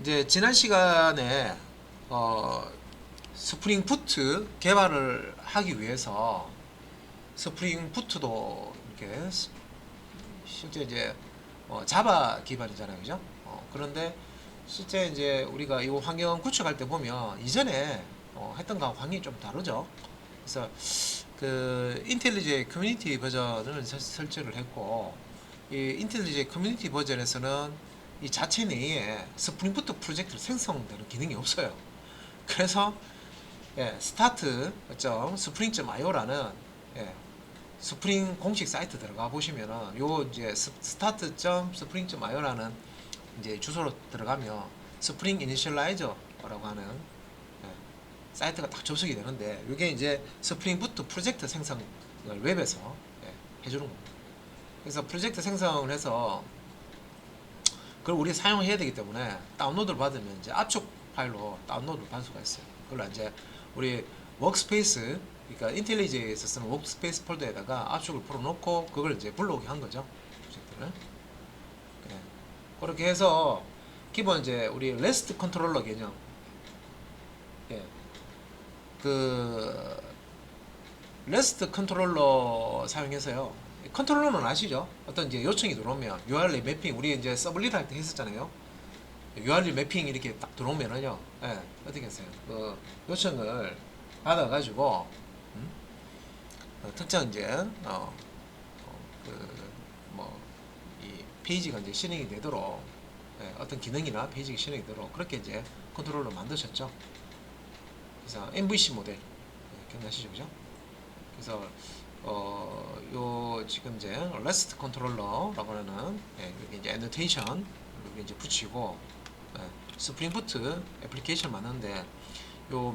이제 지난 시간에 스프링 부트 개발을 하기 위해서 스프링 부트도 이렇게 실제 이제 자바 기반이잖아요, 그죠? 그런데 실제 이제 우리가 이 환경 구축할 때 보면 이전에 했던 거하고 환경이 좀 다르죠. 그래서 그 인텔리제 커뮤니티 버전을 설치를 했고, 이 인텔리제 커뮤니티 버전에서는 이 자체 내에 스프링 부트 프로젝트를 생성되는 기능이 없어요. 그래서 start.spring.io라는 스프링 공식 사이트 들어가 보시면은 요 이제 start.spring.io라는 이제 주소로 들어가면 스프링 이니셜라이저라고 하는 사이트가 딱 접속이 되는데, 이게 이제 스프링 부트 프로젝트 생성을 웹에서 해주는 겁니다. 그래서 프로젝트 생성을 해서 그걸 우리 사용해야 되기 때문에 다운로드를 받으면 이제 압축 파일로 다운로드를 받을 수가 있어요. 그걸 이제 우리 워크스페이스, 그러니까 인텔리제에서 쓰는 워크스페이스 폴더에다가 압축을 풀어놓고 그걸 이제 불러오게 한 거죠. 프로젝트를. 네. 그렇게 해서 기본 이제 우리 레스트 컨트롤러 개념, 그 레스트 컨트롤러 사용해서요. 컨트롤러는 아시죠? 어떤 이제 요청이 들어오면 URL 매핑, 우리 이제 서블릿 할 때 했었잖아요. URL 매핑 이렇게 딱 들어오면은요, 어떻게 했어요? 그 요청을 받아가지고 특정 이제 그뭐 이 페이지가 이제 실행이 되도록, 어떤 기능이나 페이지가 실행이 되도록 그렇게 이제 컨트롤러 만드셨죠. 그래서 MVC 모델, 기억나시죠, 그죠? 그래서 요 지금 이제 REST 컨트롤러라고 하는 여기 이제 애노테이션 여기 이제 붙이고, 스프링 부트 애플리케이션 만드는데 요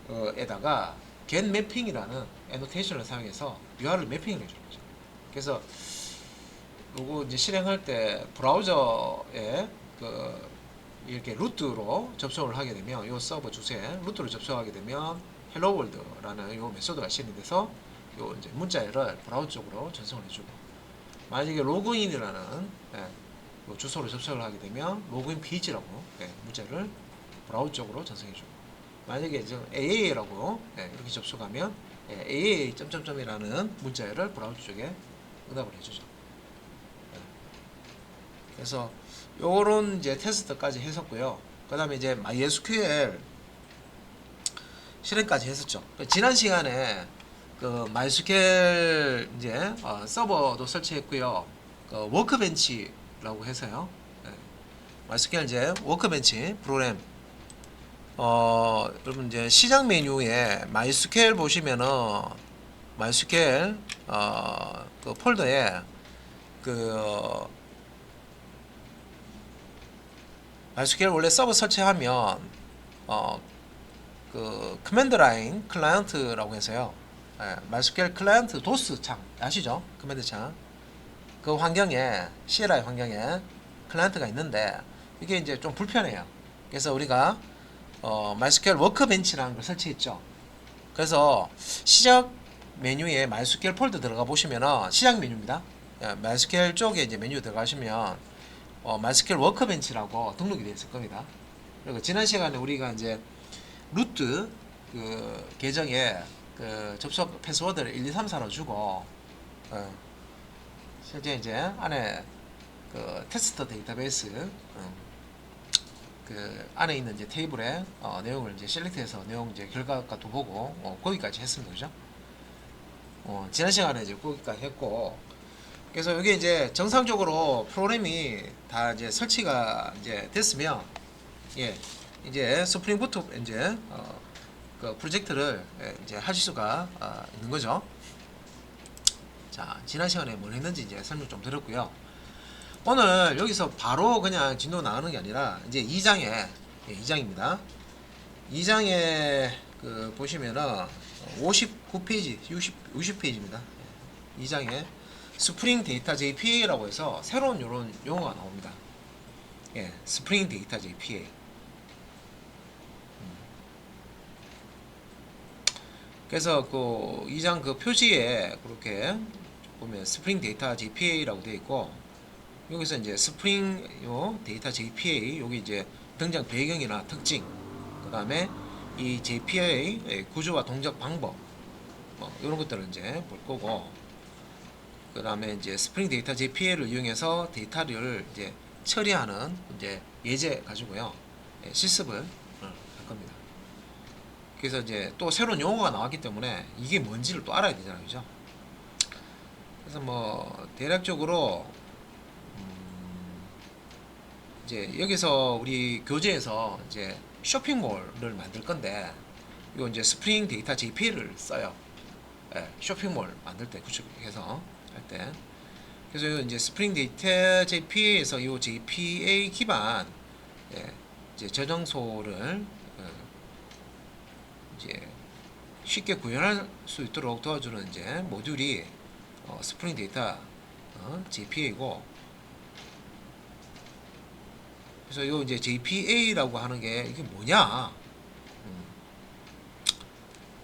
메소드에다가 get 매핑이라는 애노테이션을 사용해서 URL 매핑을 해주는 거죠. 그래서 요거 이제 실행할 때 브라우저에 그 이렇게 루트로 접속을 하게 되면, 요 서버 주소에 루트로 접속하게 되면 hello world라는 요 메소드가 실행돼서 요 이제 문자를 브라우저 쪽으로 전송을 해주고, 만약에 로그인이라는 요 주소로 접속을 하게 되면 로그인 페이지라고 문자를 브라우저 쪽으로 전송해주고, 만약에 지금 AA라고 이렇게 접속하면 AA 점점점이라는 문자를 브라우저 쪽에 응답을 해주죠. 그래서 요런 이제 테스트까지 했었고요. 그 다음에 이제 MySQL 실행까지 했었죠. 지난 시간에 그 MySQL 이제 서버도 설치했고요. 그 워크벤치라고 해서요. MySQL 이제 워크벤치 프로그램. 여러분 이제 시작 메뉴에 MySQL 보시면은 MySQL 그 폴더에 그 MySQL 원래 서버 설치하면 그 커맨드 라인 클라이언트라고 해서요. MySQL 클라이언트 도스 창 아시죠? 커맨드 창. 그 환경에 CLI 환경에 클라이언트가 있는데 이게 이제 좀 불편해요. 그래서 우리가 MySQL 워크벤치라는 걸 설치했죠. 그래서 시작 메뉴에 MySQL 폴더 들어가 보시면은 시작 메뉴입니다. MySQL 쪽에 이제 메뉴 들어가시면 MySQL 워크벤치라고 등록이 되어 있을 겁니다. 그리고 지난 시간에 우리가 이제 루트 그 계정에 그 접속 패스워드를 1, 2, 3, 4로 주고, 실제 이제 안에 그 테스트 데이터베이스 그 안에 있는 이제 테이블에 내용을 이제 셀렉트해서 내용 이제 결과값도 보고 거기까지 했습니다, 그죠? 지난 시간에 이제 거기까지 했고, 그래서 이게 이제 정상적으로 프로그램이 다 이제 설치가 이제 됐으면, 이제 스프링 부트 이제 그 프로젝트를 이제 하실 수가 있는 거죠. 자, 지난 시간에 뭘 했는지 이제 설명 좀 드렸고요. 오늘 여기서 바로 그냥 진도 나가는 게 아니라 이제 2장에 2장입니다. 2장에 그 보시면은 59페이지, 60페이지입니다. 2장에 스프링 데이터 JPA라고 해서 새로운 이런 용어가 나옵니다. 스프링 데이터 JPA. 그래서 그 2장 그 표지에 그렇게 보면 스프링 데이터 JPA라고 되어 있고, 여기서 이제 스프링 요 데이터 JPA 여기 이제 등장 배경이나 특징, 그 다음에 이 JPA 구조와 동작 방법, 뭐 이런 것들을 이제 볼 거고, 그 다음에 이제 스프링 데이터 JPA를 이용해서 데이터를 이제 처리하는 이제 예제 가지고요, 실습을 할 겁니다. 그래서 이제 또 새로운 용어가 나왔기 때문에 이게 뭔지를 또 알아야 되잖아요, 그죠? 그래서 뭐 대략적으로 이제 여기서 우리 교재에서 이제 쇼핑몰을 만들 건데, 이거 이제 스프링 데이터 JPA를 써요. 쇼핑몰 만들 때 구축해서 할 때. 그래서 이제 스프링 데이터 JPA에서 이 JPA 기반 이제 저장소를 이제 쉽게 구현할 수 있도록 도와주는 이제 모듈이 스프링 데이터 JPA이고, 그래서 요 이제 JPA라고 하는 게 이게 뭐냐?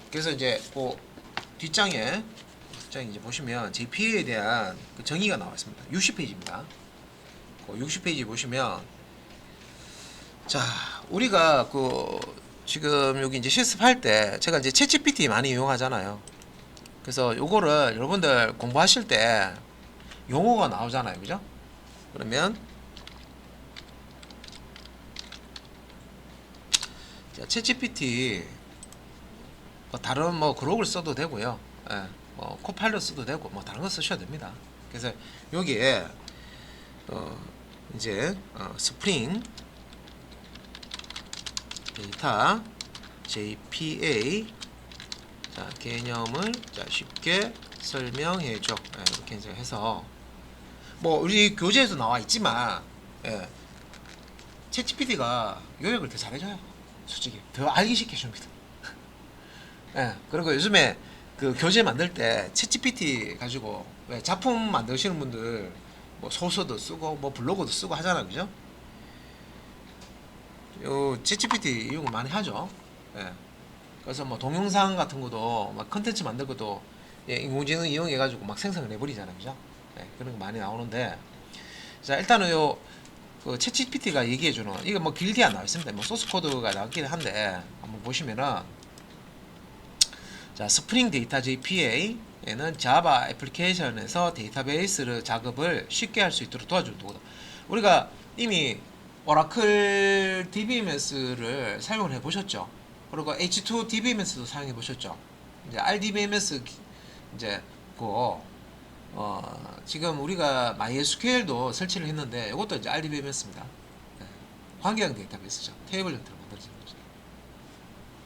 그래서 이제 그 뒷장에 이제 보시면 JPA에 대한 그 정의가 나와 있습니다. 60페이지입니다. 그 60페이지 보시면, 자, 우리가 그 지금 여기 이제 실습할 때 제가 이제 챗GPT 많이 이용하잖아요. 그래서 요거를 여러분들 공부하실 때 용어가 나오잖아요, 그죠? 그러면 자, 챗GPT 뭐 다른 뭐 그록을 써도 되고요, 뭐 코파일럿 써도 되고 뭐 다른 거 쓰셔도 됩니다. 그래서 여기에 이제 스프링 데이터 JPA 자, 개념을 자, 쉽게 설명해줘. 이렇게 이제 해서 뭐 우리 교재에도 나와 있지만 챗GPT가 요약을 더 잘해줘요. 솔직히 더 알기 쉽게 해줍니다. 그리고 요즘에 그 교재 만들 때 챗GPT 가지고 작품 만드시는 분들 뭐 소설도 쓰고 뭐 블로그도 쓰고 하잖아요, 그죠? 요 챗GPT 이용을 많이 하죠. 그래서 뭐 동영상 같은 것도 막 컨텐츠 만들 것도 인공지능 이용해 가지고 막 생성을 해버리잖아요, 그죠? 그런 거 많이 나오는데, 자 일단은 요 그 챗GPT가 얘기해주는 이거 뭐 길게 안 나와 있습니다. 뭐 소스 코드가 나왔긴 한데 한번 보시면은, 자 스프링 데이터 JPA에는 자바 애플리케이션에서 데이터베이스 작업을 쉽게 할 수 있도록 도와주는 도구다. 우리가 이미 오라클 DBMS를 사용을 해보셨죠. 그리고 H2 DBMS도 사용해 보셨죠. 이제 RDBMS 이제 그 지금 우리가 MySQL도 설치를 했는데 이것도 이제 RDBMS입니다. 환경 데이터베이스죠. 테이블 형태로 만들어진 거죠.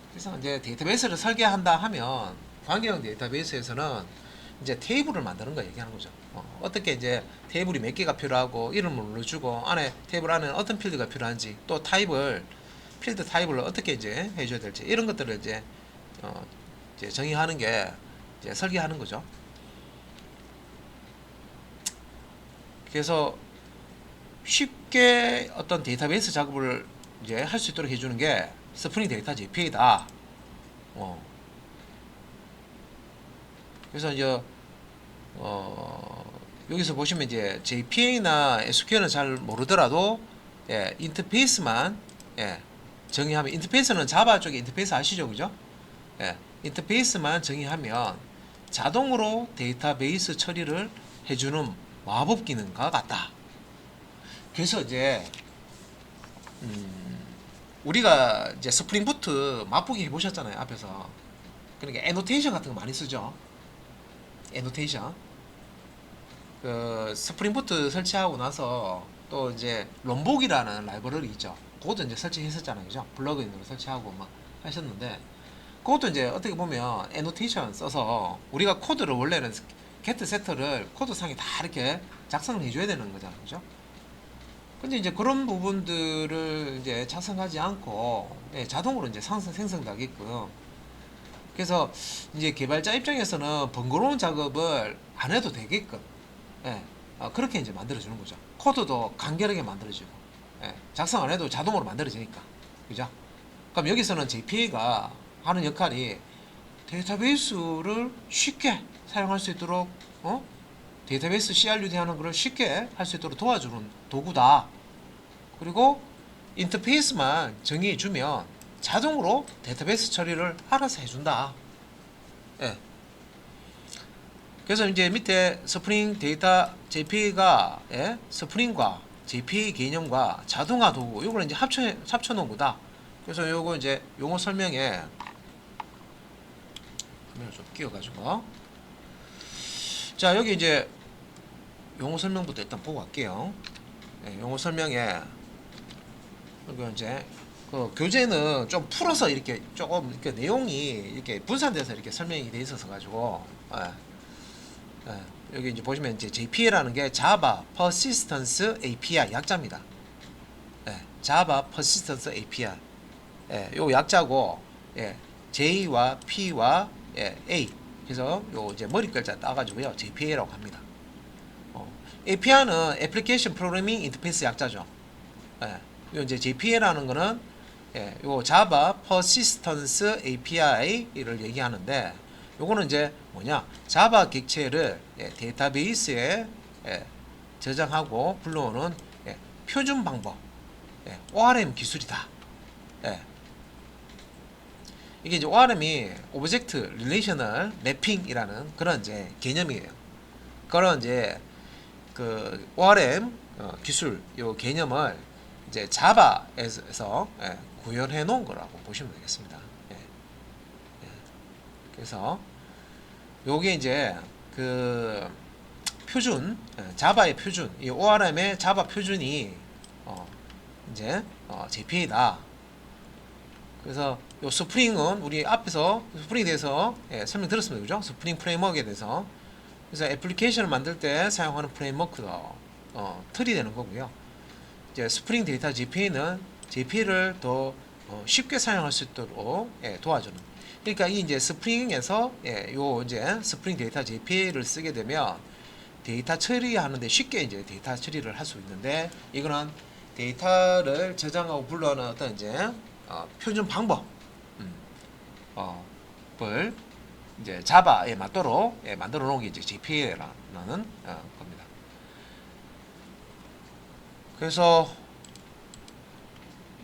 그래서 이제 데이터베이스를 설계한다 하면 환경 데이터베이스에서는 이제 테이블을 만드는 거 얘기하는 거죠. 어떻게 이제 테이블이 몇 개가 필요하고 이름을 눌러주고 안에 테이블 안에는 어떤 필드가 필요한지, 또 타입을 필드 타입을 어떻게 이제 해줘야 될지, 이런 것들을 이제 정의하는 게 이제 설계하는 거죠. 그래서 쉽게 어떤 데이터베이스 작업을 이제 할 수 있도록 해주는 게 스프링 데이터 JPA다. 그래서 이제 여기서 보시면 이제 JPA나 SQL은 잘 모르더라도 인터페이스만 정의하면, 인터페이스는 자바 쪽에 인터페이스 아시죠, 그죠? 인터페이스만 정의하면 자동으로 데이터베이스 처리를 해주는 마법 기능과 같다. 그래서 이제 우리가 이제 스프링 부트 맛보기 해보셨잖아요, 앞에서. 그러니까 애노테이션 같은 거 많이 쓰죠. 애노테이션. 그 스프링 부트 설치하고 나서 또 이제 롬복이라는 라이브러리 있죠. 그것도 이제 설치했었잖아요, 그죠? 플러그인으로 설치하고 막 하셨는데, 그것도 이제 어떻게 보면 애노테이션 써서 우리가 코드를 원래는 get 세터를 코드상에 다 이렇게 작성을 해줘야 되는 거잖아요, 그죠? 근데 이제 그런 부분들을 이제 작성하지 않고 자동으로 이제 생성되게끔. 그래서 이제 개발자 입장에서는 번거로운 작업을 안 해도 되게끔 그렇게 이제 만들어주는 거죠. 코드도 간결하게 만들어지고 작성 안 해도 자동으로 만들어지니까, 그죠? 그럼 여기서는 JPA가 하는 역할이 데이터베이스를 쉽게 사용할 수 있도록 데이터베이스 CRUD 하는 거를 쉽게 할 수 있도록 도와주는 도구다. 그리고 인터페이스만 정의해 주면 자동으로 데이터베이스 처리를 알아서 해준다. 예. 그래서 이제 밑에 스프링 데이터 JP가 예? 스프링과 JP 개념과 자동화 도구 이걸 이제 합쳐 놓은 거다. 그래서 요거 이제 용어 설명에 화면을 좀 끼워가지고 자 여기 이제 용어 설명부터 일단 보고 갈게요. 예, 용어 설명에 그리고 이제 그 교재는 좀 풀어서 이렇게 조금 이렇게 내용이 이렇게 분산돼서 이렇게 설명이 돼 있어서 가지고 예, 예, 여기 이제 보시면 이제 JPA라는 게 Java Persistence API 약자입니다. 예, Java Persistence API 예, 요 약자고 예, J와 P와 예, A 그래서 요 이제 머리 글자 따가지고요 JPA라고 합니다. API는 Application Programming Interface 약자죠. 예, 요 이제 JPA라는 거는 예, 요 Java Persistence API를 얘기하는데 요거는 이제 뭐냐 자바 객체를 예, 데이터베이스에 예, 저장하고 불러오는 예, 표준 방법 예, ORM 기술이다. 예. 이게 이제 ORM이 오브젝트 릴레이셔널 매핑이라는 그런 이제 개념이에요. 그런 이제 그 ORM 기술 요 개념을 이제 자바에서 예, 구현해 놓은 거라고 보시면 되겠습니다. 예. 예. 그래서 요게 이제 그 표준 자바의 표준 이 ORM의 자바 표준이 이제 JPA다. 그래서 요 스프링은 우리 앞에서 스프링에 대해서 예, 설명 들었습니다. 그죠? 스프링 프레임워크에 대해서. 그래서 애플리케이션을 만들 때 사용하는 프레임워크도 틀이 되는 거고요. 이제 스프링 데이터 JPA는 JPA를 더 쉽게 사용할 수 있도록 예, 도와주는. 그러니까 이 이제 스프링에서 예, 요 이제 스프링 데이터 JPA를 쓰게 되면 데이터 처리하는데 쉽게 이제 데이터 처리를 할 수 있는데 이거는 데이터를 저장하고 불러오는 어떤 이제 표준 방법 을 이제 자바에 맞도록 예, 만들어 놓은 게 이제 JPA라는 겁니다. 그래서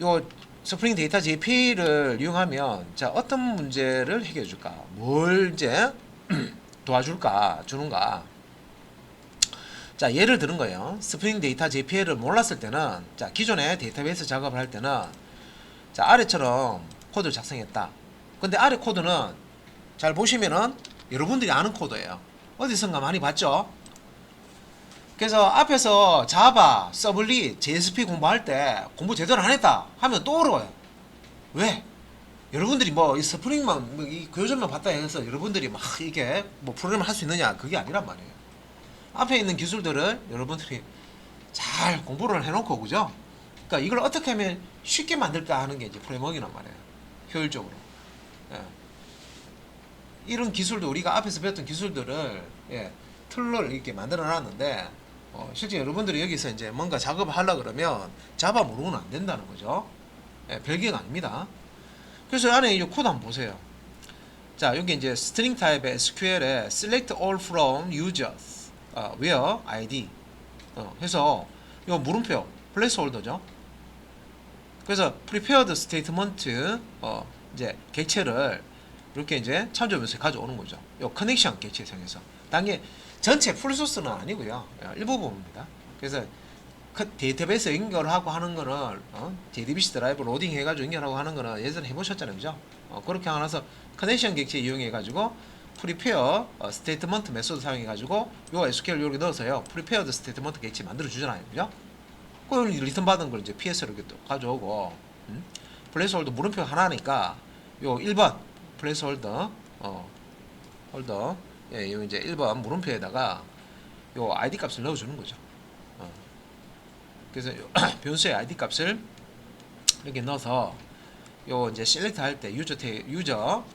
요 스프링 데이터 JPA를 이용하면 자 어떤 문제를 해결해 줄까? 뭘 이제 도와줄까? 주는가? 자 예를 들은 거예요. 스프링 데이터 JPA를 몰랐을 때는 자 기존에 데이터베이스 작업을 할 때는 자 아래처럼 코드를 작성했다. 근데 아래 코드는 잘 보시면은 여러분들이 아는 코드예요. 어디선가 많이 봤죠? 그래서 앞에서 자바, 서블릿, JSP 공부할 때 공부 제대로 안 했다 하면 또 어려워요. 왜? 여러분들이 뭐 이 스프링만 뭐 이 교전만 봤다 해서 여러분들이 막 이게 뭐 프로그램을 할 수 있느냐 그게 아니란 말이에요. 앞에 있는 기술들을 여러분들이 잘 공부를 해놓고 그죠? 그러니까 이걸 어떻게 하면 쉽게 만들까 하는 게 이제 프레임워크란 말이에요. 효율적으로. 예. 이런 기술도 우리가 앞에서 배웠던 기술들을 예, 틀을 이렇게 만들어 놨는데 실제 여러분들이 여기서 이제 뭔가 작업을 하려 그러면 자바 모르고는 안 된다는 거죠. 예, 별개가 아닙니다. 그래서 안에 이 코드 한번 보세요. 자 여기 이제 string 타입의 SQL에 select all from users where id 해서 이 물음표 플레이스홀더죠. 그래서 prepared statement 이제 객체를 이렇게 이제 참조변수에 가져오는 거죠. 요 커넥션 객체 상에서 당연히 전체 풀소스는 아니고요. 일부분입니다. 그래서 데이터베이스 연결하고 하는 거는 JDBC 드라이브 로딩 해가지고 연결하고 하는 거는 예전에 해보셨잖아요, 그죠? 그렇게 하고 나서 커넥션 객체 이용해가지고 프리페어 스테이트먼트 메소드 사용해가지고 요 SQL 여기 넣어서요 프리페어드 스테이트먼트 객체 만들어 주잖아요, 그죠? 그걸 리턴 받은 걸 이제 PS로 이렇게 또 가져오고 플레이스홀더 물음표 하나니까 요 1번 플레이스홀더 홀더 예, 요 이제 1번 물음표에다가 요 ID 값을 넣어주는 거죠. 그래서 변수의 ID 값을 이렇게 넣어서 요 이제 셀렉트 할 때 유저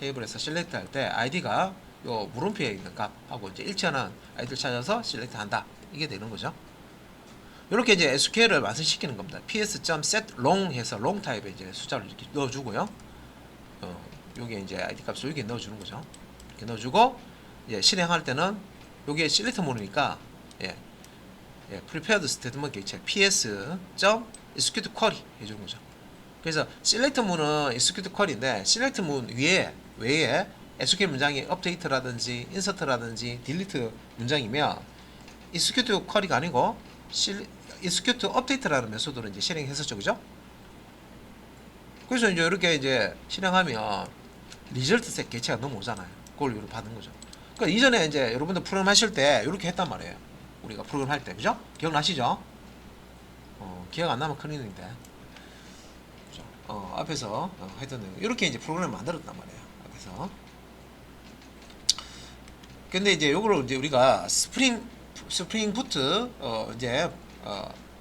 테이블에서 셀렉트 할 때 ID가 요 물음표에 있는 값하고 이제 일치하는 아이디를 찾아서 셀렉트 한다. 이게 되는 거죠. 이렇게 이제 SQL을 완성시키는 겁니다. ps.setLong 해서 long 타입의 이제 숫자를 이렇게 넣어주고요. 여기 이제 ID 값을 여기 넣어주는 거죠. 이렇게 넣어주고 이제 실행할 때는 요게 select 모드니까 예, prepared statement 객체 ps execute query 해주는 거죠. 그래서 select 문은 execute query인데 select 문 외에 execute 문장이 update라든지 insert라든지 delete 문장이면 execute query가 아니고 execute update라는 메소드로 이제 실행했었죠, 그죠? 그래서 이제 이렇게 이제 실행하면 리절트 셋 개체가 넘어오잖아요. 그걸 이렇게 받은 거죠. 그러니까 이전에 이제 여러분들 프로그램 하실 때 이렇게 했단 말이에요. 우리가 프로그램 할 때, 그죠? 기억나시죠? 기억 안 나면 큰일인데. 앞에서 했던 이렇게 이제 프로그램을 만들었단 말이에요. 앞에서. 근데 이제 요거를 이제 우리가 스프링 부트 이제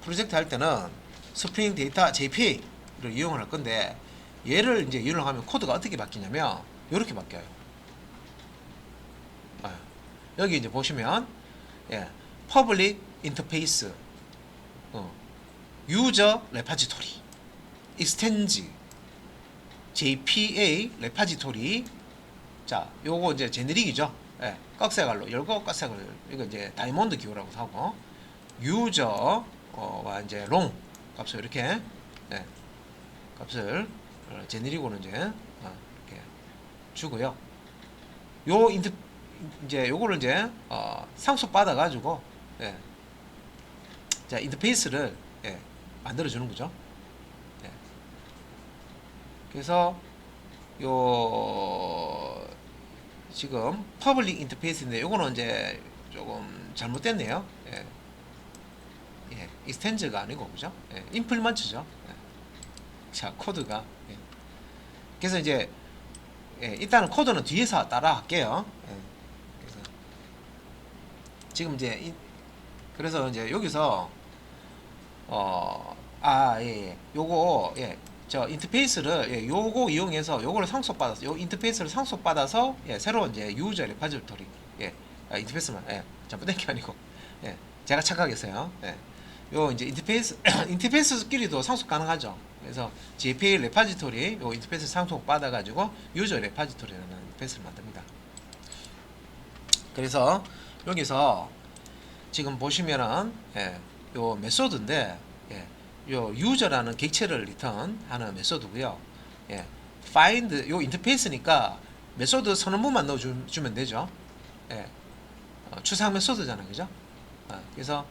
프로젝트 할 때는 스프링 데이터 JPA를 이용을 할 건데 얘를 이제 이용을 하면 코드가 어떻게 바뀌냐면 이렇게 바뀌어요. 여기 이제 보시면 public interface user repository extends JPA repository. 자, 요거 이제 제네릭이죠. 꺽쇠갈로 열고 꺽쇠갈 이거 이제 다이몬드 기호라고 하고 유저와 이제 롱 값을 이렇게 값을 제네릭으로 이제 이렇게 주고요. 요 이제 요거를 이제 상속 받아 가지고 자 인터페이스를 만들어 주는 거죠. 그래서 요 지금 퍼블릭 인터페이스인데 요거는 이제 조금 잘못됐네요. 익스텐즈가 아니고 그죠? 임플먼트죠. 자 코드가 그래서 이제 일단은 코드는 뒤에서 따라 할게요. 그래서 지금 이제 그래서 이제 여기서 요거 저 인터페이스를 요거 이용해서 요거를 상속받아서 요 인터페이스를 상속받아서 새로운 이제 유저 레파지토리 인터페이스만 잘못된 게 아니고 제가 착각했어요. 요 이제 인터페이스끼리도 상속 가능하죠. 그래서 JPA 레파지토리 요 인터페이스 상속 받아 가지고 유저 레파지토리라는 인터페이스를 만듭니다. 그래서 여기서 지금 보시면은 요 메소드인데 요 유저라는 객체를 리턴하는 메소드고요. find 요 인터페이스니까 메소드 선언문만 넣어주면 되죠. 추상 메소드잖아요, 그죠? 그래서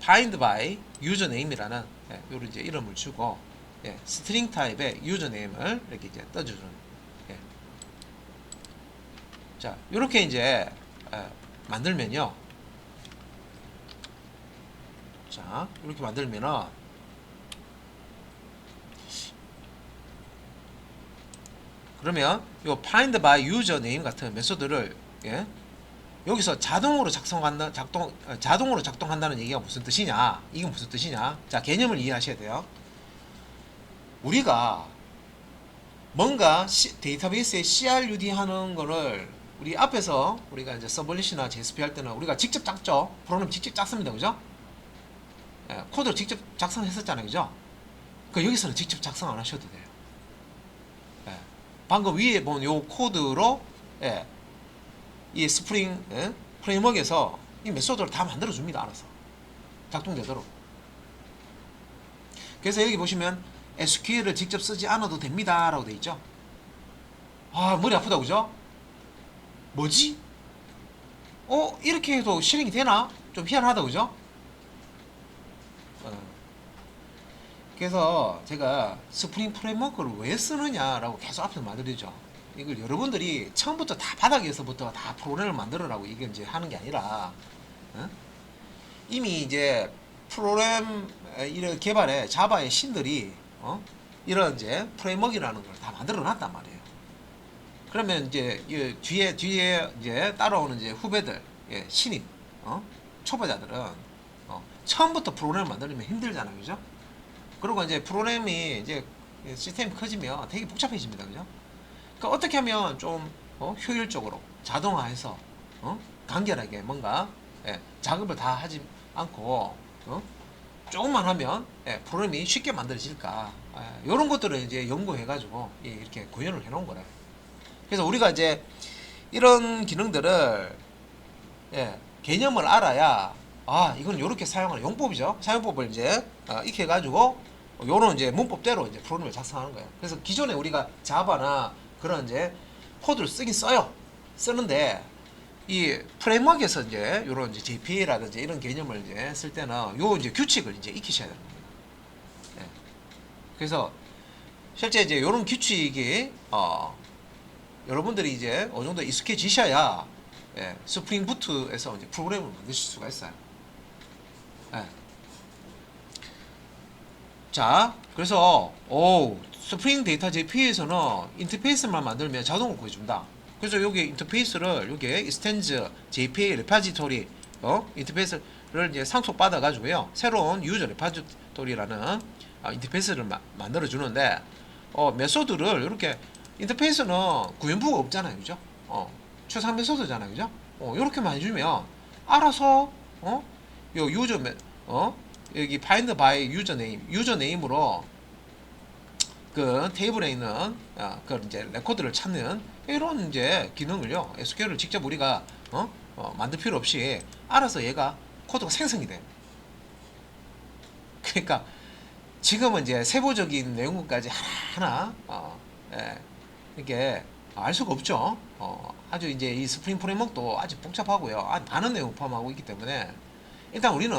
find by username이라는 요런 이제 이름을 주고 스트링 타입의 username을 이렇게 이제 떠주는. 자, 요렇게 이제 만들면요. 자, 이렇게 만들면은 그러면 요 find by username 같은 메소드를 여기서 자동으로 자동으로 작동한다는 얘기가 무슨 뜻이냐? 이건 무슨 뜻이냐? 자, 개념을 이해하셔야 돼요. 우리가 뭔가 데이터베이스에 CRUD 하는 거를 우리 앞에서 우리가 이제 서블릿이나 JSP 할 때는 우리가 직접 짰죠. 프로그램 직접 짰습니다, 그죠? 코드를 직접 작성했었잖아요, 그죠? 그 여기서는 직접 작성 안 하셔도 돼요. 방금 위에 본 요 코드로 이 스프링 프레임워크에서 이 메소드를 다 만들어 줍니다. 알아서 작동되도록. 그래서 여기 보시면 SQL을 직접 쓰지 않아도 됩니다 라고 되어 있죠. 머리 아프다, 그죠? 뭐지? 이렇게 해도 실행이 되나? 좀 희한하다, 그죠? 그래서 제가 스프링 프레임워크를 왜 쓰느냐라고 계속 앞에서 말드리죠. 이걸 여러분들이 처음부터 다 바닥에서부터 다 프로그램을 만들어라고 이게 이제 하는 게 아니라 이미 이제 프로그램 이런 개발에 자바의 신들이 이런 이제 프레임워크라는 걸 다 만들어 놨단 말이에요. 그러면 이제 뒤에 이제 따라오는 이제 후배들 신입 초보자들은 처음부터 프로그램을 만들면 힘들잖아요, 그죠? 그리고 이제 프로그램이 이제 시스템이 커지면 되게 복잡해집니다, 그죠? 그러니까 어떻게 하면 좀 효율적으로 자동화해서 간결하게 뭔가 작업을 다 하지 않고 조금만 하면 프로그램이 쉽게 만들어질까, 이런 것들을 이제 연구해가지고 이렇게 구현을 해놓은 거래요. 그래서 우리가 이제 이런 기능들을 예, 개념을 알아야 아 이건 이렇게 사용하는 용법이죠. 사용법을 이제 익혀가지고 요런 이제 문법대로 이제 프로그램을 작성하는 거예요. 그래서 기존에 우리가 자바나 그런 이제 코드를 쓰긴 써요. 쓰는데 이 프레임워크에서 이제 요런 이제 JPA라든지 이런 개념을 이제 쓸 때는 요 이제 규칙을 이제 익히셔야 되는 겁니다. 예. 그래서 실제 이제 요런 규칙이 여러분들이 이제 어느 정도 익숙해지셔야 예, 스프링 부트에서 이제 프로그램을 만드실 수가 있어요. 예. 자, 그래서 스프링 데이터 JP에서는 인터페이스만 만들면 자동으로 구해준다. 그래서 여기 인터페이스를 여기 extends JPA 레파지토리 인터페이스를 이제 상속 받아 가지고요 새로운 유저 레파지토리라는 인터페이스를 만들어 주는데 메소드를 이렇게 인터페이스는 구현부가 없잖아요, 그죠? 최상 메소드잖아요, 그죠? 이렇게만 해주면 알아서 요 유저 여기 find by 유저네임으로 그 테이블에 있는 그 이제 레코드를 찾는 이런 이제 기능을요 SQL을 직접 우리가 만들 필요 없이 알아서 얘가 코드가 생성이 돼요. 그러니까 지금은 이제 세부적인 내용까지 하나 예, 이렇게 알 수가 없죠. 아주 이제 이 스프링 프레임워크도 아주 복잡하고요. 아주 많은 내용 포함하고 있기 때문에 일단 우리는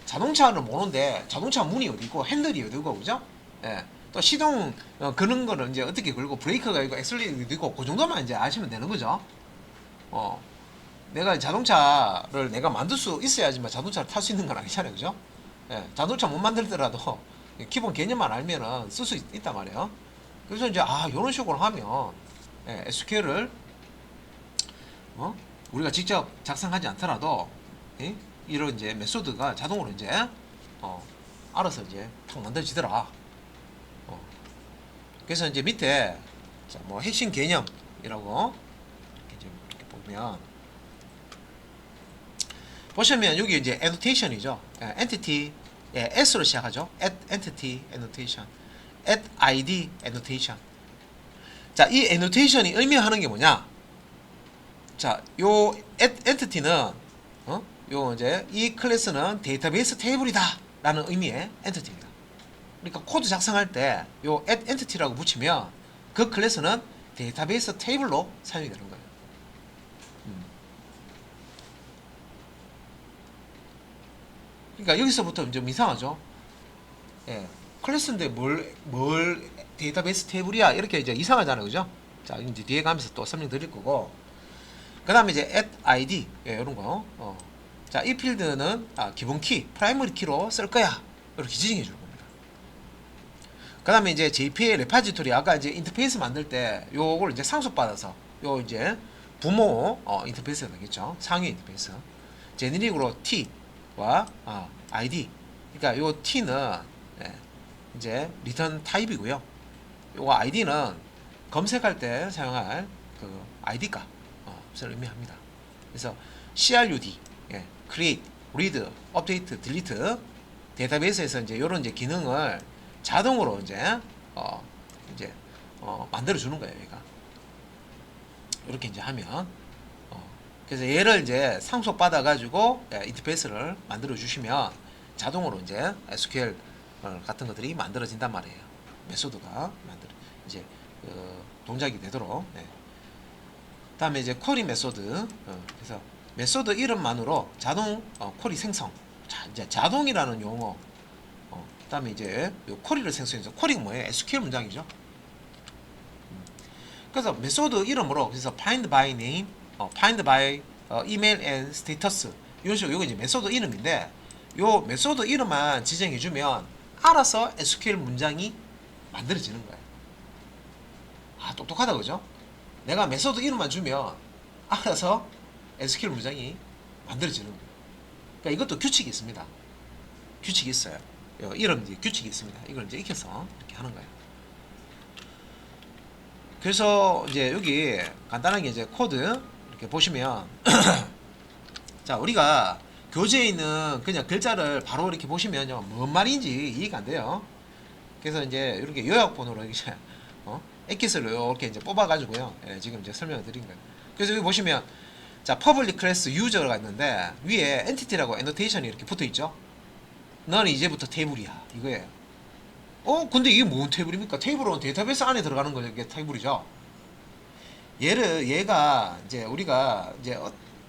자동차를 모는데 자동차 문이 어디 있고 핸들이 어디 있고 그죠? 예. 또 시동 거는 거는 이제 어떻게 걸고 브레이크가 있고 엑셀레이터가 있고 그 정도만 이제 아시면 되는 거죠. 내가 자동차를 내가 만들 수 있어야지만 자동차를 탈 수 있는 건 아니잖아요, 그죠? 예. 자동차 못 만들더라도 기본 개념만 알면은 쓸 수 있단 말이에요. 그래서 이제 이런 식으로 하면 SQL을 우리가 직접 작성하지 않더라도 이런 이제 메소드가 자동으로 이제 알아서 이제 탁 만들어지더라. 그래서 이제 밑에 뭐 핵심 개념이라고 이렇게 보시면 여기 이제 annotation이죠. entity s로 시작하죠. at entity annotation, at id annotation. 자, 이 annotation이 의미하는 게 뭐냐? 자, 요 at entity는 요 이제 이 클래스는 데이터베이스 테이블이다라는 의미의 엔티티입니다. 그러니까 코드 작성할 때 요 add entity라고 붙이면 그 클래스는 데이터베이스 테이블로 사용이 되는 거예요. 그러니까 여기서부터 좀 이상하죠. 예, 클래스인데 뭘 데이터베이스 테이블이야 이렇게 이제 이상하잖아요, 그죠? 자, 이제 뒤에 가면서 또 설명드릴 거고. 그 다음에 이제 add id 이런 거. 자, 이 필드는 기본 키, 프라이머리 키로 쓸 거야. 이렇게 지정해 줄 겁니다. 그 다음에 이제 JPA 레파지토리 아까 이제 인터페이스 만들 때 요걸 이제 상속받아서 요 이제 부모 인터페이스가 되겠죠. 상위 인터페이스. 제네릭으로 T와 ID. 그러니까 요 T는 이제 리턴 타입이고요. 요거 ID는 검색할 때 사용할 그 ID 값을 의미합니다. 그래서 CRUD, create, read, update, delete 데이터베이스에서 이제 이런 이제 기능을 자동으로 이제 만들어 주는 거예요, 얘가. 이렇게 이제 하면 그래서 얘를 이제 상속 받아 가지고 인터페이스를 만들어 주시면 자동으로 이제 SQL 같은 것들이 만들어진단 말이에요. 메소드가 이제 동작이 되도록. 다음에 이제 쿼리 메소드. 그래서 메소드 이름만으로 자동 쿼리 생성. 자, 이제 자동이라는 용어. 그다음에 이제 요 쿼리를 생성해서 쿼리가 뭐예요? SQL 문장이죠. 그래서 메소드 이름으로 그래서 find by name, find by email and status 이런 식으로 요거 이제 메소드 이름인데 요 메소드 이름만 지정해 주면 알아서 SQL 문장이 만들어지는 거예요. 똑똑하다, 그죠? 내가 메소드 이름만 주면 알아서 SQL 문장이 만들어지는 거예요. 그러니까 이것도 규칙이 있습니다. 규칙이 있어요. 이름 이제 규칙이 있습니다. 이걸 이제 익혀서 이렇게 하는 거예요. 그래서 이제 여기 간단하게 이제 코드 이렇게 보시면 자, 우리가 교재에 있는 그냥 글자를 바로 이렇게 보시면요 뭔 말인지 이해가 안 돼요. 그래서 이제 이렇게 요약본으로 이제 엑기스를 이렇게 이제 뽑아 가지고요 지금 이제 설명을 드린 거예요. 그래서 여기 보시면 자, 퍼블릭 클래스 유저가 있는데 위에 엔티티라고 애노테이션이 이렇게 붙어 있죠. 너는 이제부터 테이블이야 이거예요. 근데 이게 뭔 테이블입니까? 테이블은 데이터베이스 안에 들어가는 거 이게 테이블이죠. 얘가 이제 우리가 이제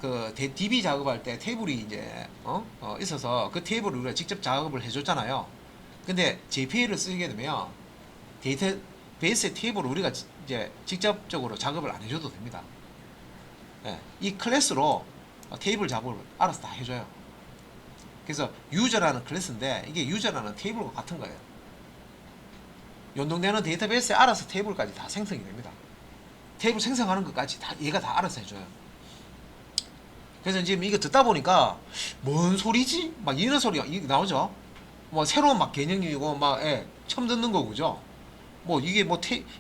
그 DB 작업할 때 테이블이 이제 있어서 그 테이블을 우리가 직접 작업을 해줬잖아요. 근데 JPA를 쓰게 되면 데이터베이스의 테이블을 우리가 이제 직접적으로 작업을 안 해줘도 됩니다. 예, 이 클래스로 테이블 작업을 알아서 다 해줘요. 그래서 유저라는 클래스인데 이게 유저라는 테이블과 같은 거예요. 연동되는 데이터베이스에 알아서 테이블까지 다 생성이 됩니다. 테이블 생성하는 것까지 다 얘가 다 알아서 해줘요. 그래서 지금 이거 듣다 보니까 뭔 소리지? 막 이런 소리가 나오죠. 뭐 새로운 막 개념이고 막 처음 듣는 거고 그죠? 뭐 이게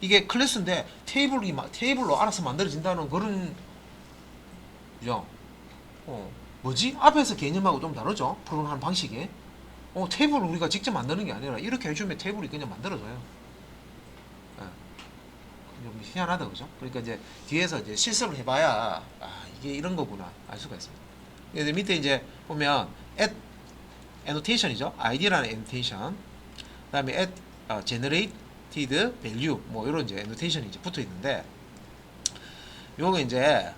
이게 클래스인데 테이블로 알아서 만들어진다는 그런 그죠? 뭐지? 앞에서 개념하고 좀 다르죠? 프로그램하는 방식이. 테이블을 우리가 직접 만드는 게 아니라 이렇게 해주면 테이블이 그냥 만들어져요. 좀 희한하다 그죠? 그러니까 이제 뒤에서 이제 실습을 해봐야 이게 이런 거구나 알 수가 있습니다. 그래서 밑에 이제 보면 add annotation이죠. id라는 annotation. 그다음에 add generated value 뭐 이런 이제 annotation이 이제 붙어 있는데 요거 이제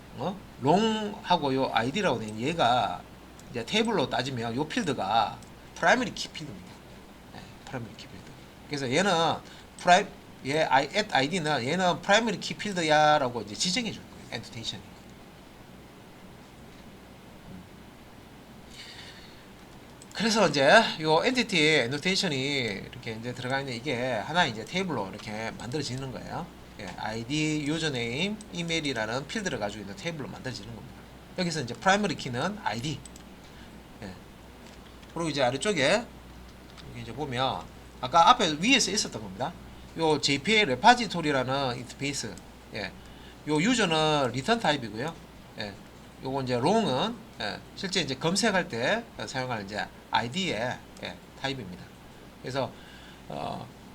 long하고 요 id라고 된 얘가 이제 테이블로 따지면 요 필드가 primary key 필드입니다. 네, primary key 필드. 그래서 얘는 얘 add id는 얘는 primary key 필드야라고 이제 지정해 줄 거예요. annotation이. 그래서 이제 요 entity annotation이 이렇게 이제 들어가 있는 이게 하나 이제 테이블로 이렇게 만들어지는 거예요. id, username, 이메일이라는 필드를 가지고 있는 테이블로 만들어지는 겁니다. 여기서 이제 primary key는 id. 그리고 이제 아래쪽에 여기 이제 보면 아까 앞에 위에서 있었던 겁니다. 요 JPA 레파지토리라는 인터페이스. 요 유저는 리턴 타입이고요. 요거 이제 롱은 실제 이제 검색할 때 사용할 이제 ID의 타입입니다. 그래서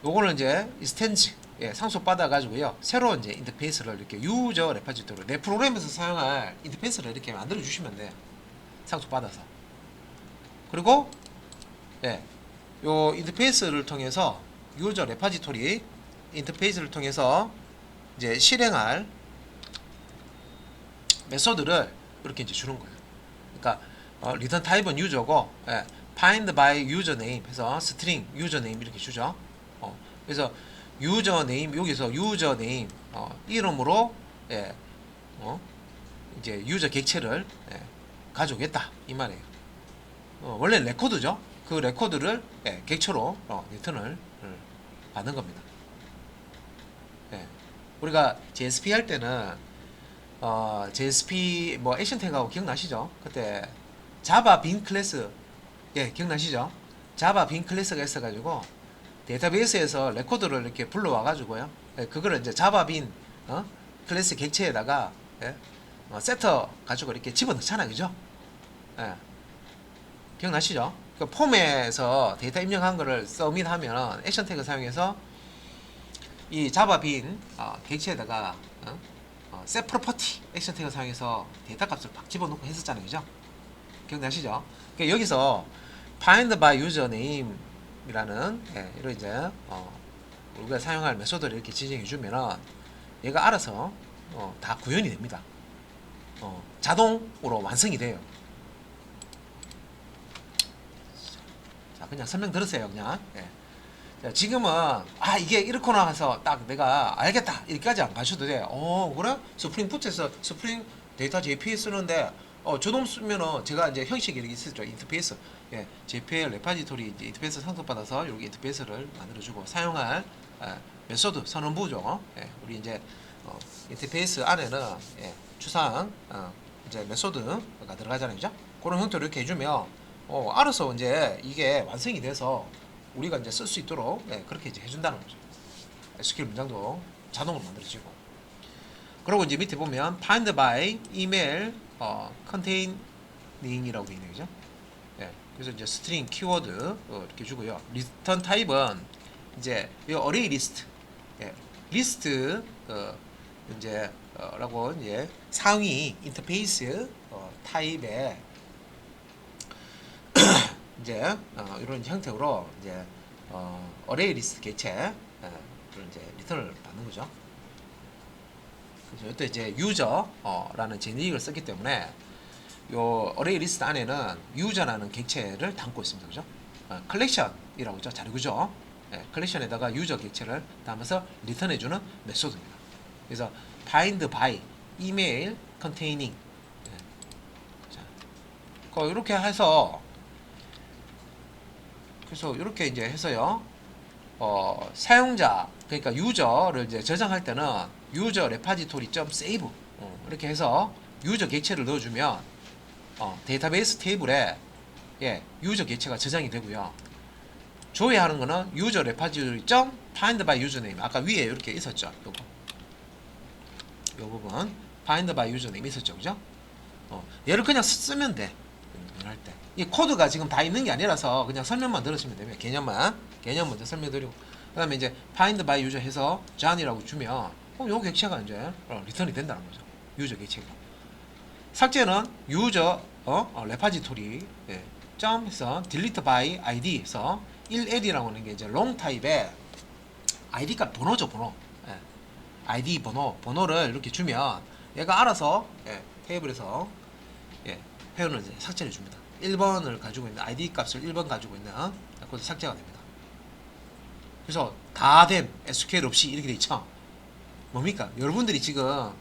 요거는 이제 인스텐스 상속 받아 가지고요. 새로운 이제 인터페이스를 이렇게 유저 레파지토리 내 프로그램에서 사용할 인터페이스를 이렇게 만들어 주시면 돼요. 상속 받아서. 그리고 요 인터페이스를 통해서 유저 레파지토리 인터페이스를 통해서 이제 실행할 메소드를 이렇게 이제 주는 거예요. 그러니까 리턴 타입은 유저고 find by username 해서 string username 이렇게 주죠. 그래서 username 여기서 username 이름으로 이제 유저 객체를 가져오겠다 이 말이에요. 원래 레코드죠. 그 레코드를 객체로 리턴을 받는 겁니다. 우리가 JSP 할 때는 JSP 뭐 액션 태그하고 기억나시죠? 그때 자바 빈 클래스 기억나시죠? 자바 빈 클래스가 있어가지고 데이터베이스에서 레코드를 이렇게 불러와 가지고요. 그거를 이제 자바 빈 클래스 객체에다가 세터 가지고 이렇게 집어넣잖아요, 그죠? 기억나시죠? 그 폼에서 데이터 입력한 거를 서밋하면 액션 태그 사용해서 이 자바 빈 객체에다가 set property 액션 태그 사용해서 데이터 값을 막 집어넣고 했었잖아요, 그죠? 기억나시죠? 그러니까 여기서 find by username 이라는 이런 이제 우리가 사용할 메소드를 이렇게 지정해 주면은 얘가 알아서 다 구현이 됩니다. 자동으로 완성이 돼요. 자, 그냥 설명 들으세요, 그냥. 자, 지금은 이게 이렇구나 해서 딱 내가 알겠다 이렇게까지 안 가셔도 돼. 그래? 스프링 푸트에서 스프링 데이터 JPA 쓰는데 저놈 쓰면은 제가 이제 형식이 이렇게 있었죠. 인터페이스. JPA 레파지토리 이제 인터페이스 상속받아서 여기 인터페이스를 만들어주고 사용할 메소드 선언부죠. 우리 이제 인터페이스 안에는 추상 이제 메소드가 들어가잖아요, 그죠? 그런 형태로 이렇게 해주면 알아서 이제 이게 완성이 돼서 우리가 이제 쓸 수 있도록 그렇게 이제 해준다는 거죠. SQL 문장도 자동으로 만들어지고. 그리고 이제 밑에 보면 find by email containing 이라고 있네요, 그죠? 그래서 이제 string 키워드 이렇게 주고요. return 타입은 이제 이 array list, 리스트 이제 라고 이제 상위 인터페이스 타입의 이제 이런 형태로 이제 어레이 리스트 객체 그런 이제 리턴을 받는 거죠. 그래서 이때 이제 유저라는 제네릭을 썼기 때문에 요 어레이 리스트 안에는 유저라는 객체를 담고 있습니다. 그죠? 컬렉션이라고 있죠. 자료구조. 예, 컬렉션에다가 유저 객체를 담아서 리턴해주는 메소드입니다. 그래서 find by email containing 자, 이렇게 해서 그래서 이렇게 이제 해서요. 사용자 그러니까 유저를 이제 저장할 때는 유저 레파지토리 점 세이브 이렇게 해서 유저 객체를 넣어주면 데이터베이스 테이블에 예, 유저 객체가 저장이 되고요. 조회하는 거는 유저 레파지토리 점 find by username 아까 위에 이렇게 있었죠. 요 부분 find by username 있었죠, 그죠? 얘를 그냥 쓰면 돼. 할 때. 이 코드가 지금 다 있는 게 아니라서 그냥 설명만 들으시면 됩니다. 개념 먼저 설명드리고 그다음에 이제 find by user 해서 john이라고 주면 요 객체가 이제 리턴이 된다는 거죠. 유저 객체가. 삭제는 유저 레파지토리 점 해서 delete by id 해서 1L이라고 하는 게 이제 long 타입의 id 값 번호죠, 번호. id 번호를 이렇게 주면 얘가 알아서 테이블에서 회원을 이제 삭제해 줍니다. 1번을 가지고 있는 ID 값을 1번 가지고 있는 그것도 삭제가 됩니다. 그래서 다 된 SQL 없이 이렇게 돼 있죠. 뭡니까? 여러분들이 지금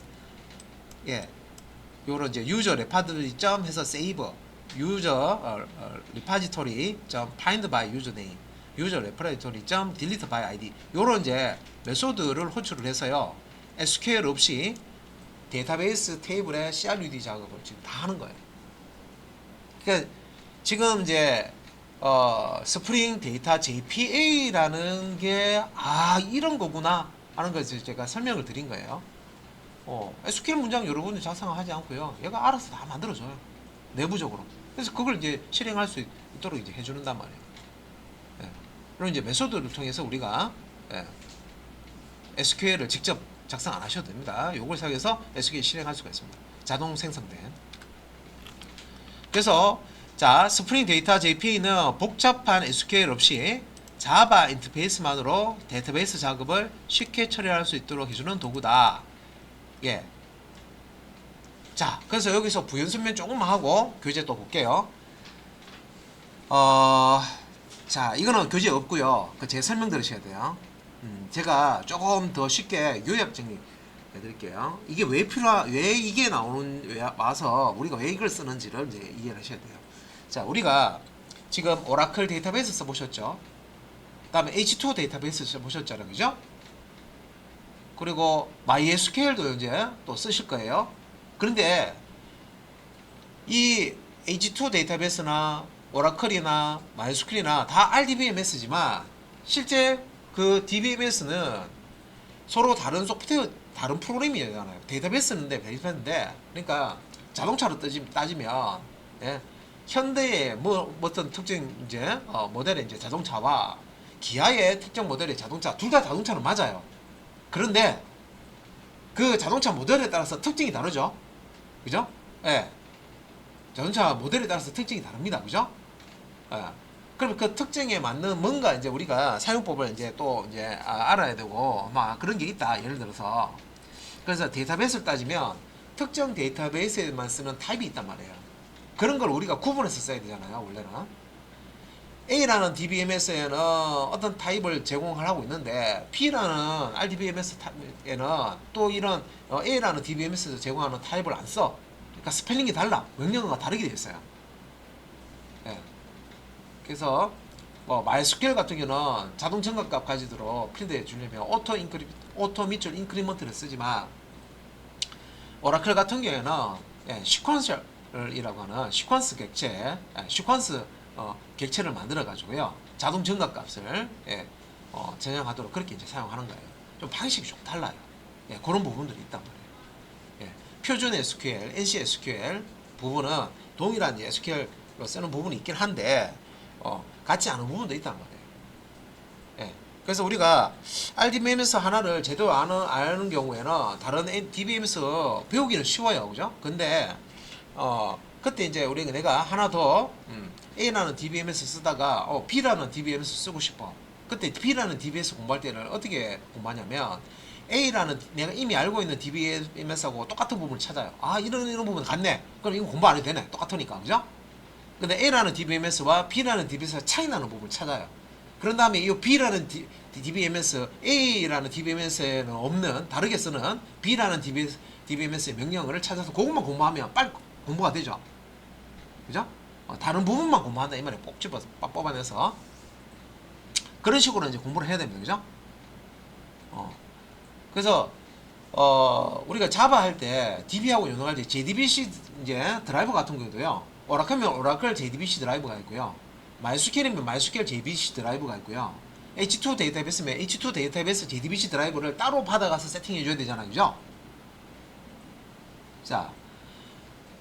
요런 이제 유저 레파지토리 점 해서 세이브 유저 레파지토리 점 find by username 유저 레파지토리 점 delete by id 요런 이제 메소드를 호출을 해서요. SQL 없이 데이터베이스 테이블의 CRUD 작업을 지금 다 하는 거예요. 그러니까 지금 이제 스프링 데이터 JPA라는 게 이런 거구나 하는 것을 제가 설명을 드린 거예요. SQL 문장 여러분이 작성하지 않고요. 얘가 알아서 다 만들어줘요. 내부적으로. 그래서 그걸 이제 실행할 수 있도록 이제 해주는단 말이에요. 그럼 이제 메소드를 통해서 우리가 SQL을 직접 작성 안 하셔도 됩니다. 요걸 사용해서 SQL 실행할 수가 있습니다. 자동 생성된. 그래서 자 스프링 데이터 JPA는 복잡한 SQL 없이 자바 인터페이스만으로 데이터베이스 작업을 쉽게 처리할 수 있도록 해주는 도구다. 예. 자, 그래서 여기서 부연 설명 조금만 하고 교재 또 볼게요. 자, 이거는 교재 없고요. 제 설명 들으셔야 돼요. 제가 조금 더 쉽게 요약 정리 해드릴게요. 이게 왜 이게 와서 우리가 왜 이걸 쓰는지를 이제 이해를 하셔야 돼요. 자, 우리가 지금 오라클 데이터베이스 써보셨죠? 그 다음에 H2 데이터베이스 써보셨잖아요. 그죠? 그리고 MySQL도 이제 또 쓰실 거예요. 그런데 이 H2 데이터베이스나 오라클이나 MySQL이나 다 RDBMS지만 실제 그 DBMS는 서로 다른 소프트웨어, 다른 프로그램이잖아요. 데이터베이스인데, 그러니까 자동차로 따지면, 현대의 어떤 특정 이제 모델의 이제 자동차와 기아의 특정 모델의 자동차 둘 다 자동차는 맞아요. 그런데 그 자동차 모델에 따라서 특징이 다르죠. 그죠? 자동차 모델에 따라서 특징이 다릅니다. 그죠? 그럼 그 특징에 맞는 뭔가 이제 우리가 사용법을 이제 또 이제 알아야 되고 막 그런 게 있다. 예를 들어서 그래서 데이터베이스를 따지면 특정 데이터베이스에만 쓰는 타입이 있단 말이에요. 그런 걸 우리가 구분해서 써야 되잖아요. 원래는 A라는 DBMS에는 어떤 타입을 제공을 하고 있는데 B라는 RDBMS에는 또 이런 A라는 DBMS에서 제공하는 타입을 안 써. 그러니까 스펠링이 달라. 명령어가 다르게 되어 있어요. 그래서 MySQL 같은 경우는 자동 정각값 가지도록 필드에 주려면 오토 밑줄 인크리먼트를 쓰지만 오라클 같은 경우에는 시퀀셜이라고 하는 시퀀스 객체, 시퀀스 객체를 만들어 가지고요 자동 정각값을 저장하도록 그렇게 이제 사용하는 거예요. 좀 방식이 좀 달라요. 그런 부분들이 있단 말이에요. 표준 SQL, NC SQL 부분은 동일한 SQL로 쓰는 부분이 있긴 한데 같지 않은 부분도 있단 말이에요. 그래서 우리가 RDBMS 하나를 제대로 아는 경우에는 다른 DBMS 배우기는 쉬워요, 그죠? 근데 그때 이제 내가 하나 더 A라는 DBMS 쓰다가 B라는 DBMS 쓰고 싶어. 그때 B라는 DBMS 공부할 때는 어떻게 공부하냐면 A라는 내가 이미 알고 있는 DBMS하고 똑같은 부분을 찾아요. 아, 이런 부분 같네. 그럼 이거 공부 안 해도 되네. 똑같으니까, 그죠? 근데 A라는 DBMS와 B라는 DBMS가 차이 나는 부분을 찾아요. 그런 다음에 이 B라는 DBMS, A라는 DBMS에는 없는 다르게 쓰는 B라는 DBMS의 명령어를 찾아서 그것만 공부하면 빨리 공부가 되죠. 그죠? 다른 부분만 공부한다 이 말에 꼭 집어서 뽑아내서 그런 식으로 이제 공부를 해야 됩니다. 그죠? 그래서 우리가 자바 할 때 DB하고 연동할 때 JDBC 이제 드라이버 같은 경우도요. 오라클이면 오라클 JDBC 드라이브가 있고요. 마이스퀘어이면 마이스퀘어 JDBC 드라이브가 있고요. H2 데이터베이스면 H2 데이터베이스 JDBC 드라이브를 따로 받아가서 세팅해 줘야 되잖아요. 그죠? 자,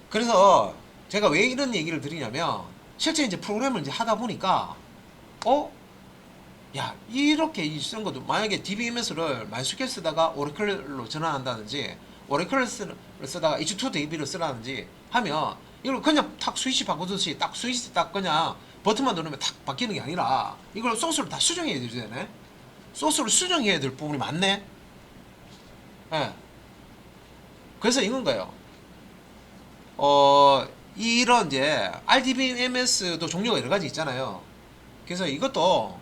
그래서 제가 왜 이런 얘기를 드리냐면 실제 이제 프로그램을 이제 하다 보니까 야, 이렇게 쓰는 것도 만약에 DBMS를 MySQL 쓰다가 오래클로 전환한다든지 오래클을 쓰다가 H2 DB를 쓰라든지 하면 이걸 그냥 탁 스위치 바꾸듯이 딱 스위치 딱 그냥 버튼만 누르면 탁 바뀌는 게 아니라 이걸 소스를 다 수정해야 되잖아요. 소스를 수정해야 될 부분이 많네. 예. 그래서 이건 거예요. 이런 이제 RDBMS도 종류가 여러 가지 있잖아요. 그래서 이것도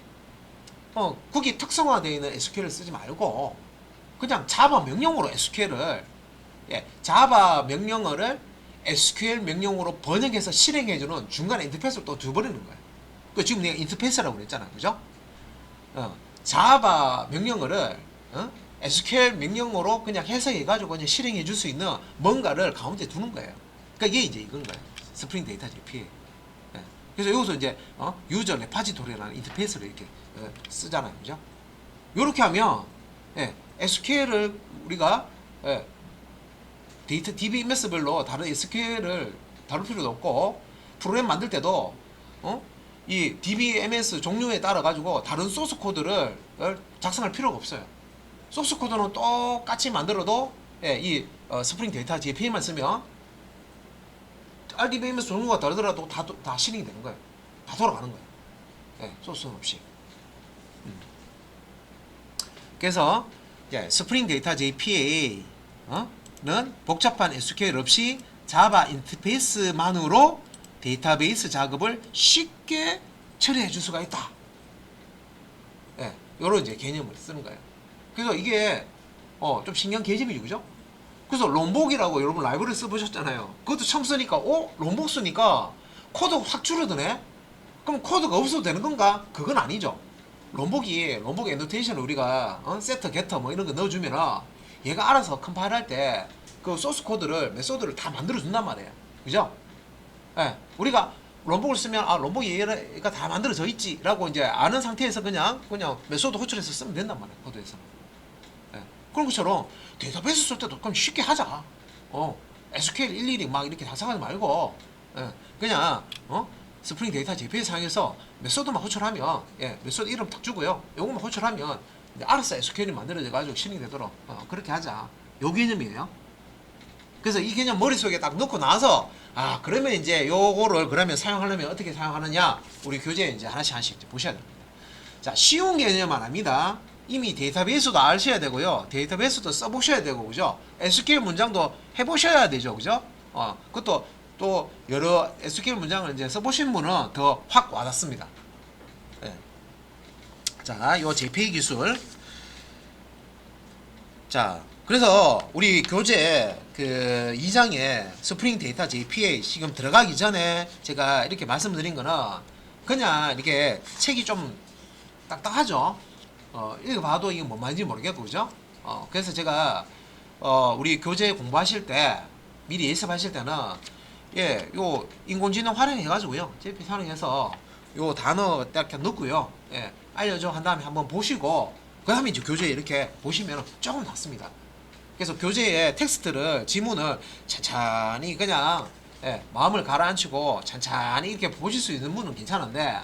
거기 특성화되어 있는 SQL을 쓰지 말고 그냥 자바 명령어로 SQL을 자바 명령어를 SQL 명령어로 번역해서 실행해주는 중간에 인터페이스를 또 줘버리는 거예요. 그 지금 내가 인터페이스라고 그랬잖아, 그죠? 자바 명령어를 SQL 명령어로 그냥 해석해가지고 그냥 실행해줄 수 있는 뭔가를 가운데 두는 거예요. 그러니까 이게 이제 이건 거예요. 스프링 데이터 JP. 그래서 여기서 이제 유저 레파지토리라는 인터페이스를 이렇게 쓰잖아요, 그죠? 이렇게 하면 SQL을 우리가 데이터 DBMS별로 다른 SQL을 다룰 필요도 없고 프로그램 만들 때도 이 DBMS 종류에 따라 가지고 다른 소스 코드를 작성할 필요가 없어요. 소스 코드는 똑같이 만들어도 이 스프링 데이터 JPA만 쓰면 RDBMS 종류가 다르더라도 다 실행이 되는 거예요. 다 돌아가는 거예요. 소스는 없이. 그래서 스프링 데이터 JPA는 복잡한 SQL 없이 자바 인터페이스만으로 데이터베이스 작업을 쉽게 처리해 줄 수가 있다. 이런 이제 개념을 쓰는 거예요. 그래서 이게 좀 신기한 개념이죠, 그죠? 그래서 롬복이라고 여러분 라이브러리 써보셨잖아요. 그것도 처음 쓰니까 롬복 쓰니까 코드가 확 줄어드네. 그럼 코드가 없어도 되는 건가? 그건 아니죠. 롬복 애노테이션을 우리가 세터, 게터 뭐 이런 거 넣어주면은 얘가 알아서 컴파일 할 때 그 소스 코드를 메소드를 다 만들어 준단 말이에요. 그죠? 우리가 롬복을 쓰면 롬복이 얘가 다 만들어져 있지라고 이제 아는 상태에서 그냥 메소드 호출해서 쓰면 된단 말이에요. 코드에서. 그런 것처럼 데이터베이스 쓸 때도 그럼 쉽게 하자. SQL 일일이 막 이렇게 다 생각하지 말고 그냥 스프링 데이터 JPA 사용해서 메소드만 호출하면 메소드 이름 딱 주고요. 요것만 호출하면 알아서 SQL이 만들어져 가지고 실행이 되도록 그렇게 하자. 요 개념이에요. 그래서 이 개념 머릿속에 딱 넣고 나서 그러면 이제 요거를 그러면 사용하려면 어떻게 사용하느냐 우리 교재에 이제 하나씩 이제 보셔야 됩니다. 자, 쉬운 개념은 아닙니다. 이미 데이터베이스도 아셔야 되고요. 데이터베이스도 써보셔야 되고, 그죠? SQL 문장도 해보셔야 되죠, 그죠? 그것도 또 여러 SQL 문장을 이제 써보신 분은 더 확 와닿습니다. 자, 요 JPA 기술. 자, 그래서 우리 교재 그 2장에 스프링 데이터 JPA 지금 들어가기 전에 제가 이렇게 말씀드린 거는 그냥 이렇게 책이 좀 딱딱하죠. 읽어봐도 이게 뭔 말인지 모르겠고, 그죠? 그래서 제가 우리 교재 공부하실 때 미리 예습하실 때는 요 인공지능 활용해가지고요, JP 활용해서 요 단어 딱 넣고요, 알려줘 한 다음에 한번 보시고 그 다음에 이제 교재에 이렇게 보시면 조금 낫습니다. 그래서 교재에 텍스트를 지문을 천천히 그냥 마음을 가라앉히고 천천히 이렇게 보실 수 있는 분은 괜찮은데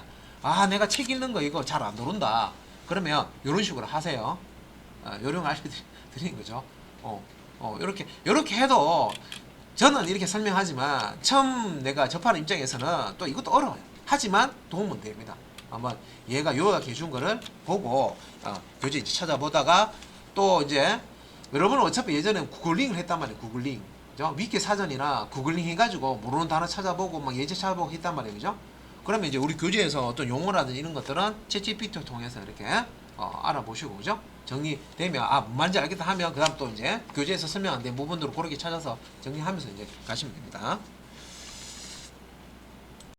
내가 책 읽는 거 이거 잘 안 들어온다. 그러면 이런 식으로 하세요. 요령 알려드리는 거죠. 요렇게 해도 저는 이렇게 설명하지만 처음 내가 접하는 입장에서는 또 이것도 어려워요. 하지만 도움은 됩니다. 한번 얘가 요약해 준 거를 보고 교재 이제 찾아보다가 또 이제 여러분은 어차피 예전에 구글링을 했단 말이에요. 구글링. 그죠? 위키 사전이나 구글링 해가지고 모르는 단어 찾아보고 막 예제 찾아보고 했단 말이에요. 그죠? 그러면 이제 우리 교재에서 어떤 용어라든지 이런 것들은 챗GPT를 통해서 이렇게 알아보시고, 그죠? 정리되면 뭔 말인지 알겠다 하면 그 다음 또 이제 교재에서 설명 안 된 부분들을 그렇게 찾아서 정리하면서 이제 가시면 됩니다.